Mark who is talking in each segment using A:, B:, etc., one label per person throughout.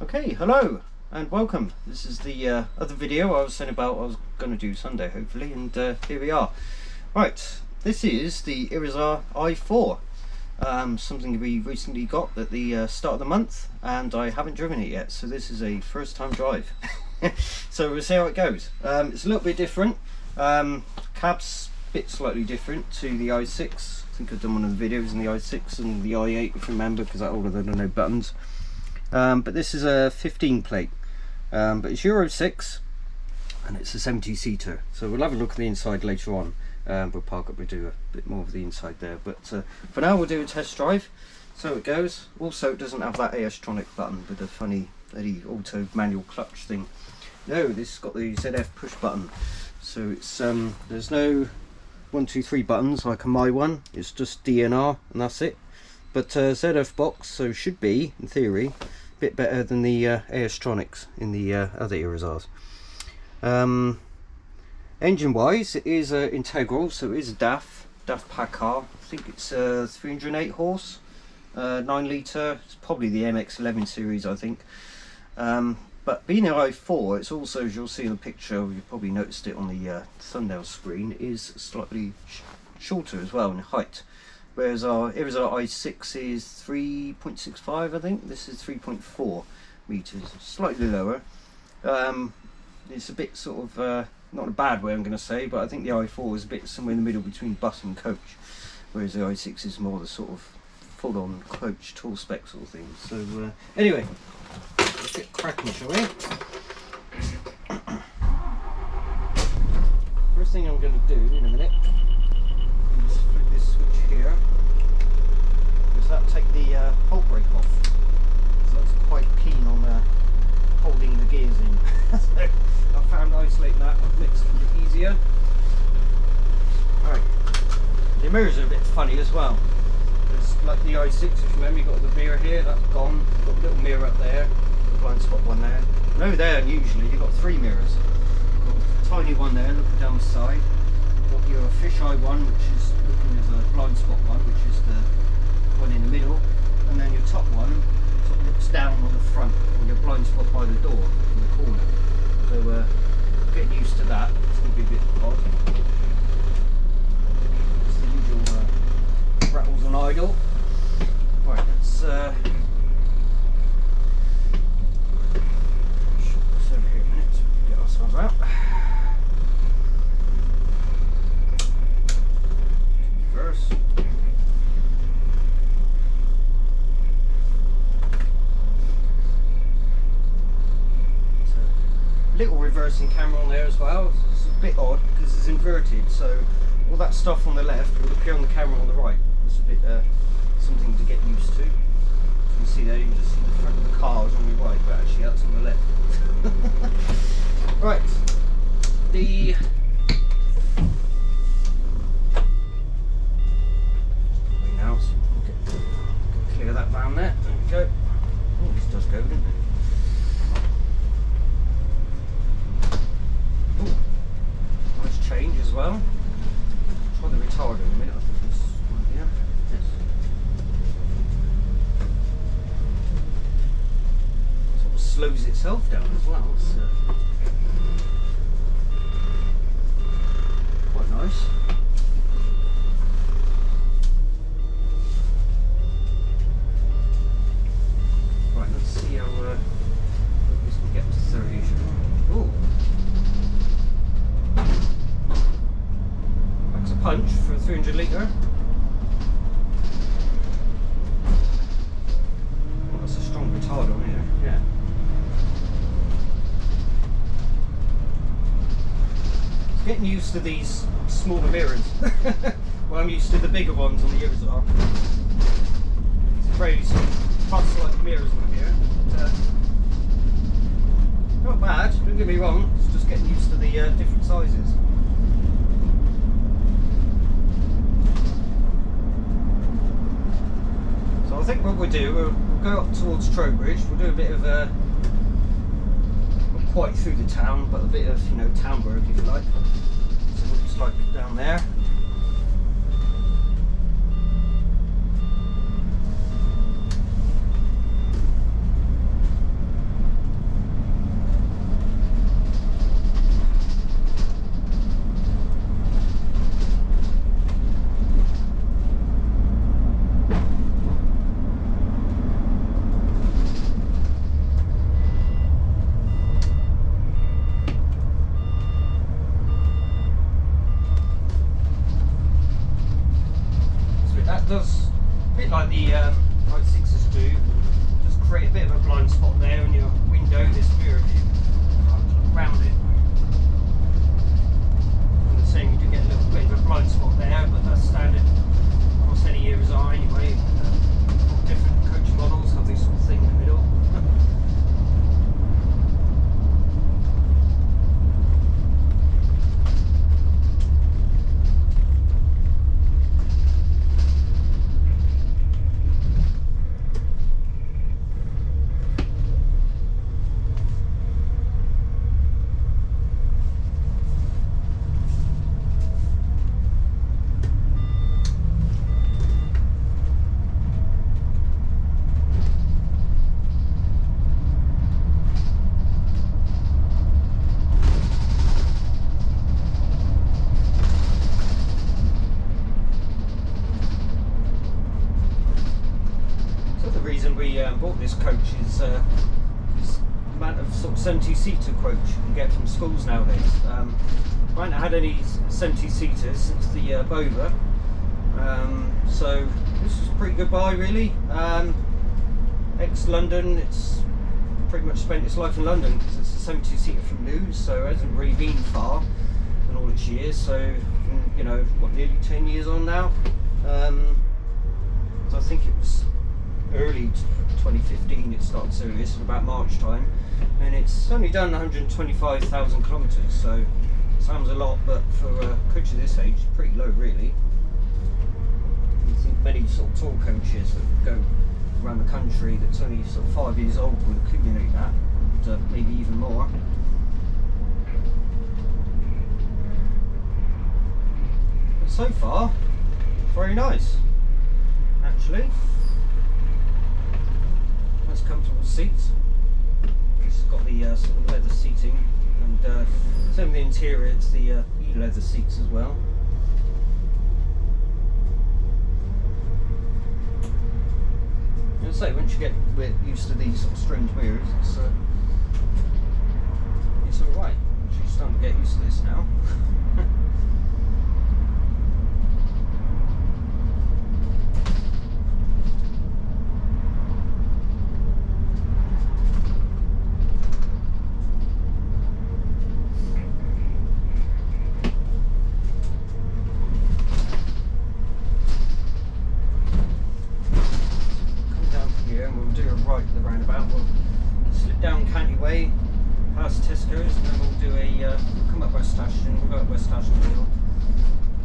A: Okay, hello and welcome. This is the other video I was saying about I was going to do Sunday hopefully, and here we are. Right, this is the Irizar i4, something we recently got at the start of the month, and I haven't driven it yet, so this is a first time drive. So we'll see how it goes. It's a little bit different. Cab's a bit slightly different to the i6. I think I've done one of the videos in the i6 and the i8 if you remember, because that older there are no buttons. But this is a 15 plate, but it's Euro 6 and it's a 70-seater, so we'll have a look at the inside later on. We'll park up, we'll do a bit more of the inside there, but for now we'll do a test drive. So it goes. Also, it doesn't have that ES-tronic button with the funny auto manual clutch thing. No, this has got the ZF push button, so it's there's no 1, 2, 3 buttons like on my one. It's just DNR and that's it. But ZF box, so should be in theory a bit better than the ES-tronics in the other Irizars. Engine wise, it is integral, so it is a DAF pack car. I think it's 308 horse, 9 litre. It's probably the MX-11 series, I think. But being an i4, it's also, as you'll see in the picture, you probably noticed it on the thumbnail screen, is slightly shorter as well in height. Whereas our Irizar i6 is 3.65, I think. This is 3.4 meters, slightly lower. It's a bit sort of, not in a bad way I'm going to say, but I think the i4 is a bit somewhere in the middle between bus and coach, whereas the i6 is more the sort of full-on coach tool spec sort of thing. So anyway, let's get cracking, shall we? First thing I'm going to do in a minute is flip this switch here, because that'll take the bolt brake off. So that's quite keen on holding the gears in. So I found isolating that makes it a bit easier. Alright, the mirrors are a bit funny as well. It's like the i6, if you remember, you've got the mirror here, that's gone. You've got a little mirror up there, the blind spot one there. And over there, usually, you've got 3 mirrors. You've got a tiny one there looking down the side. You've got your fisheye one, which is looking as a blind spot one, which is the one in the middle. And then your top one sort of looks down on the front, and your blind spot by the door in the corner. So getting used to that, it's going to be a bit odd. It's the usual rattles on idle. Right, let's shut this over here a minute so we can get ourselves out. Reverse. Little reversing camera on there as well. It's a bit odd because it's inverted, so all that stuff on the left will appear on the camera on the right. It's a bit something to get used to. As you can see there, you just see the front of the car is on your right, but actually that's on the left. Right, the now, so we can clear that down there. There we go. Oh, this does go, doesn't it? Nice change as well. Try the retarder in a minute. I think this one here. Yes. Sort of slows itself down as well. It's quite nice. Right, let's see how this can get to 30. Oh. A punch for a 300 litre. Oh, that's a strong retard on here, yeah. It's getting used to these smaller mirrors. Well, I'm used to the bigger ones on the Irizar. It's very sort of fuss-like mirrors on here. But, not bad, don't get me wrong, it's just getting used to the different sizes. So I think what we'll do, we'll go up towards Trowbridge, we'll do a bit of not quite through the town, but a bit of, you know, town work if you like. So what it's like down there. like the i6s do. Just create a bit of a blind spot there in your window, this mirror view. Around it. I'm the same, you do get a little bit of a blind spot there, but that's standard across any Irizar anyway. All different coach models have this sort of thing in the middle. We bought this coach is the amount of sort of 70-seater quotes you can get from schools nowadays. I haven't had any 70-seaters since the Bova, so this was a pretty good buy really. Ex-London, it's pretty much spent its life in London because it's a 70-seater from News, so it hasn't really been far in all its years. So you know, what, nearly 10 years on now. So I think it was early 2015 it started service, about March time, and it's only done 125,000 kilometres, so sounds a lot, but for a coach of this age, pretty low really. You think many sort of tour coaches that go around the country that's only sort of 5 years old would accumulate that, and maybe even more. But so far, very nice actually. Nice comfortable seats. This has got the sort of leather seating, and same with the interior, it's the e-leather seats as well. I'd say once you get used to these sort of strange mirrors, it's alright. Actually starting to get used to this now. Right at the roundabout, we'll slip down Canty Way, past Tesco's, and then we'll do we'll come up West Ashton, we'll go up West Ashton Hill,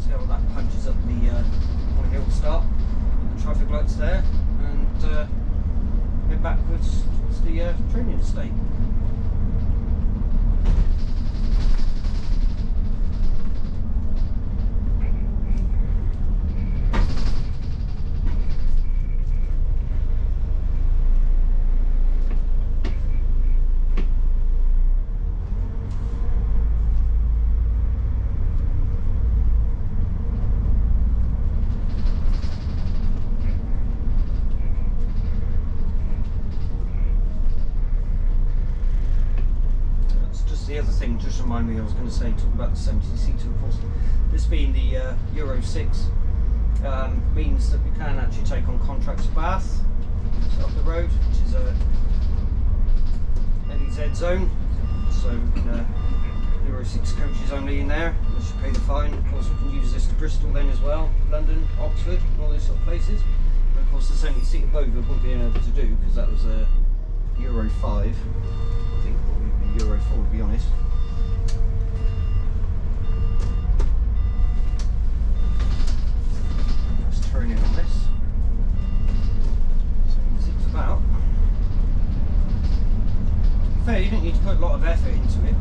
A: see how that punches up the on hill start, the traffic lights there, and head backwards towards the training estate. The other thing, just remind me, I was going to say, talk about the 70-seater, of course. This being the Euro 6 means that we can actually take on contracts to Bath, up the road, which is a LEZ zone, so Euro 6 coaches only in there, unless you pay the fine. Of course we can use this to Bristol then as well, London, Oxford, and all those sort of places. But of course the 70-seater Bova wouldn't be able to do, because that was a Euro 5. Euro 4 to be honest. Let's turn in on this. So you can see it's about. Fair, you don't need to put a lot of effort into it.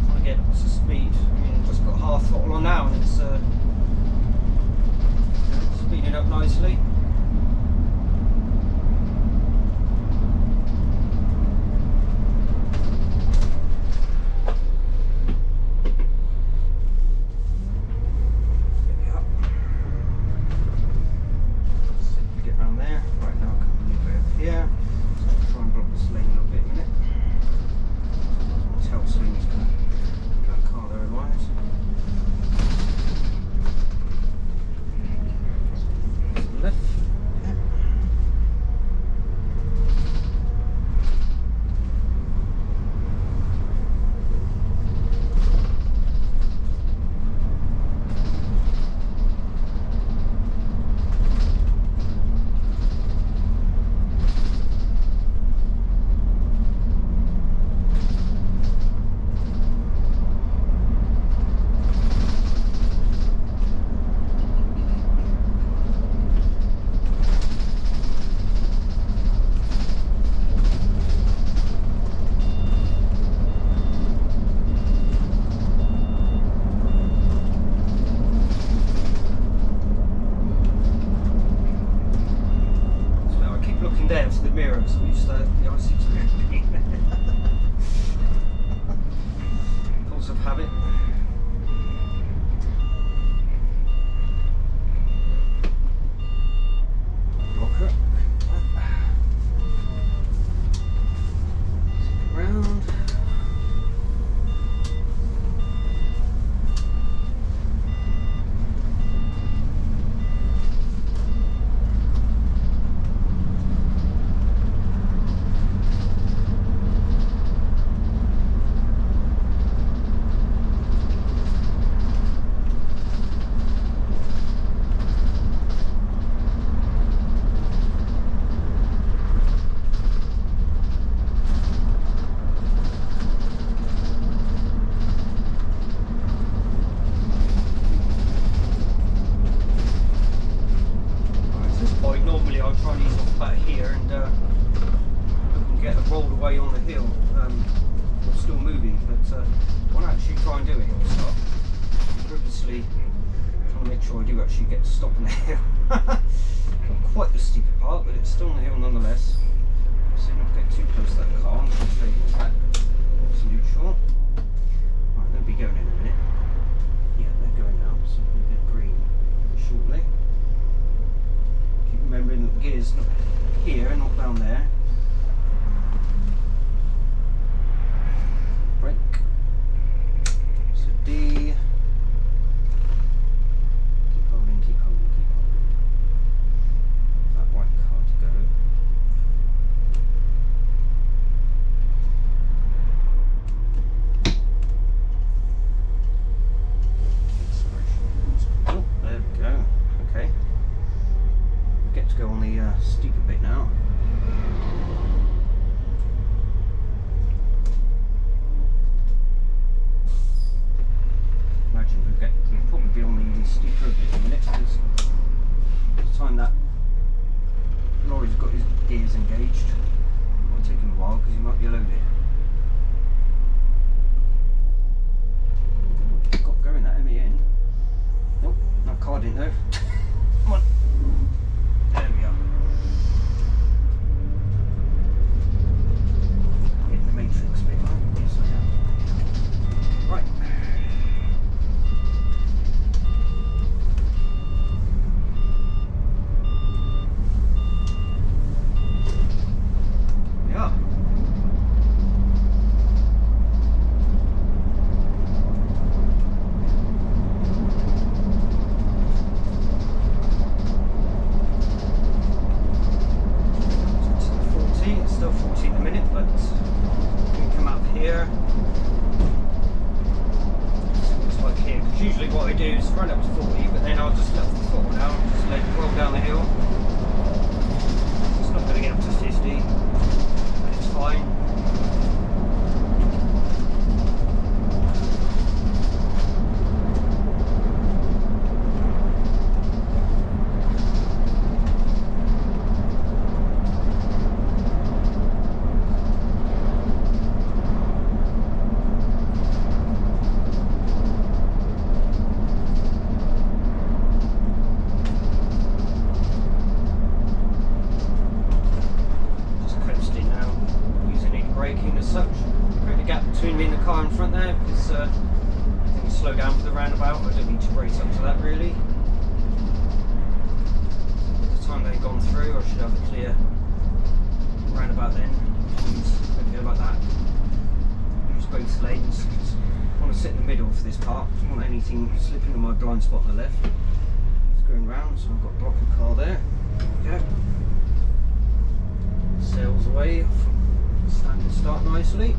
A: Trying to get what's the speed. I mean, I've just got half throttle on now, and it's speeding up nicely. Left. in there to the mirror because I'm used to the i6 mirror being there. Force of habit. Rocker. Round. Normally I'll try and ease off about here and get rolled away on the hill. Or still moving, but I want to actually try and do it hill stop. Purposely trying to make sure I do actually get to stop on the hill. Not quite the steeper part, but it's still on the hill nonetheless. So not get too close to that car. I'm going to straight back. It's neutral. Right, they'll be going in a minute. Yeah, they're going now, so we'll get green shortly. Keep remembering that the gear's not here, not down there. Brake. So D. Keep holding, keep holding, keep holding. That white car to go. Oh, there we go. Okay. Get to go on the steeper bit now. Imagine we'll probably be on the steeper bit in a minute because by the time that lorry's got his gears engaged, it might take him a while because he might be loaded. Got going that MEN. Nope, that car didn't know. Come on. There we are. Getting the matrix bit right. Yes, I am. Right. We are. Still 40 in a minute, but we can come up here. So it's like here, because usually what I do is run up to 40, but then I'll just let the throttle down, just let it roll down the hill. It's not going to get up to 50, but it's fine. Braking as such. Create a gap between me and the car in front there because I think we slow down for the roundabout. I don't need to race up to that really. By the time they've gone through, I should have a clear roundabout then. Don't go like that. Use both lanes. I want to sit in the middle for this part. I don't want anything slipping in my blind spot on the left. It's going round, so I've got a blocker car there. There we go. Sails away. Standing start nicely.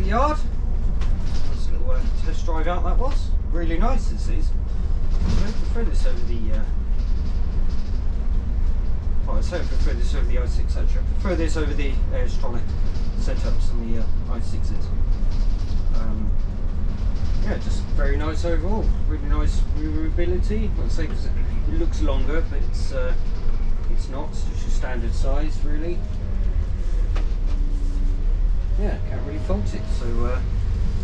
A: the yard. Nice little test drive out that was. Really nice this is. I prefer this over the I prefer this over the i6 actually. I prefer this over the Electronic setups on the i6s. Yeah, just very nice overall. Really nice maneuverability. I'd say because it looks longer, but it's not. It's just your standard size, really. Yeah, can't really fault it. So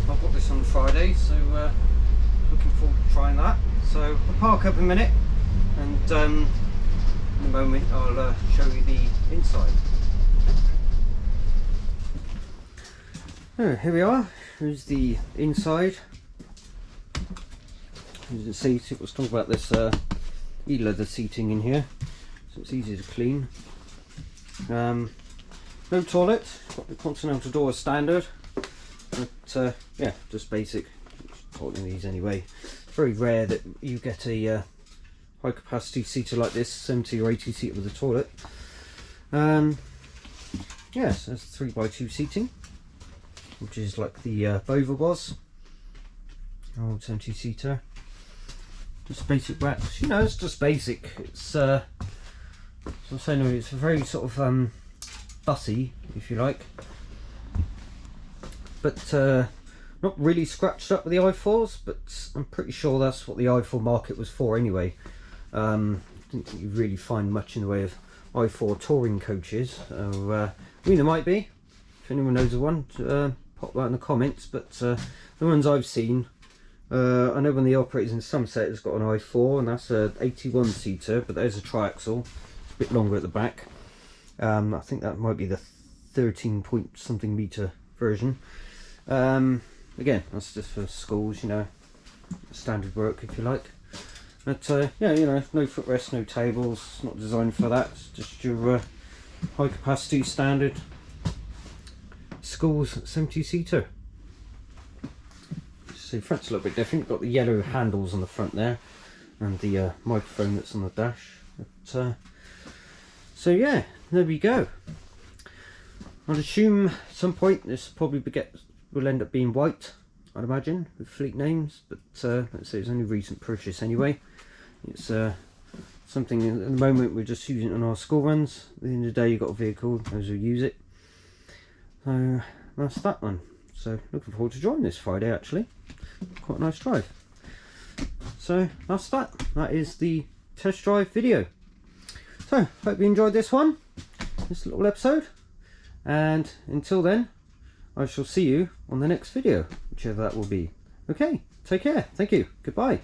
A: I've got this on Friday, so looking forward to trying that. So I'll park up a minute, and in a moment I'll show you the inside. Oh, here we are. Here's the inside. As you can see, let's talk about this e-leather seating in here, so it's easy to clean. No toilet, got the continental door standard, but yeah, just basic. Toilet in these anyway. It's very rare that you get a high capacity seater like this, 70 or 80 seater with a toilet. Yes, that's 3x2 seating, which is like the Bova was, old 70 seater. Just basic wax, you know, it's just basic. It's as I'm saying, it's very sort of fussy, if you like, but not really scratched up with the i4s, but I'm pretty sure that's what the i4 market was for anyway. Didn't think you really find much in the way of i4 touring coaches. I mean, there might be, if anyone knows of one, pop that in the comments, but the ones I've seen, I know when the operators in Somerset has got an i4, and that's a 81 seater, but there's a triaxle. It's a bit longer at the back. I think that might be the 13 point something meter version. Again, that's just for schools, you know, standard work if you like. But yeah, you know, no footrest, no tables, it's not designed for that. It's just your high capacity standard schools 70 seater. So front's a little bit different. You've got the yellow handles on the front there, and the microphone that's on the dash. But, so yeah, there we go. I'd assume at some point this probably will end up being white, I'd imagine, with fleet names, but let's say it's only a recent purchase anyway. It's something at the moment we're just using it on our school runs. At the end of the day, you've got a vehicle, those who use it. So that's that one. So looking forward to joining this Friday actually. Quite a nice drive. So that's that. That is the test drive video. So hope you enjoyed this one, this little episode, and until then I shall see you on the next video, whichever that will be. Okay, take care, thank you, goodbye.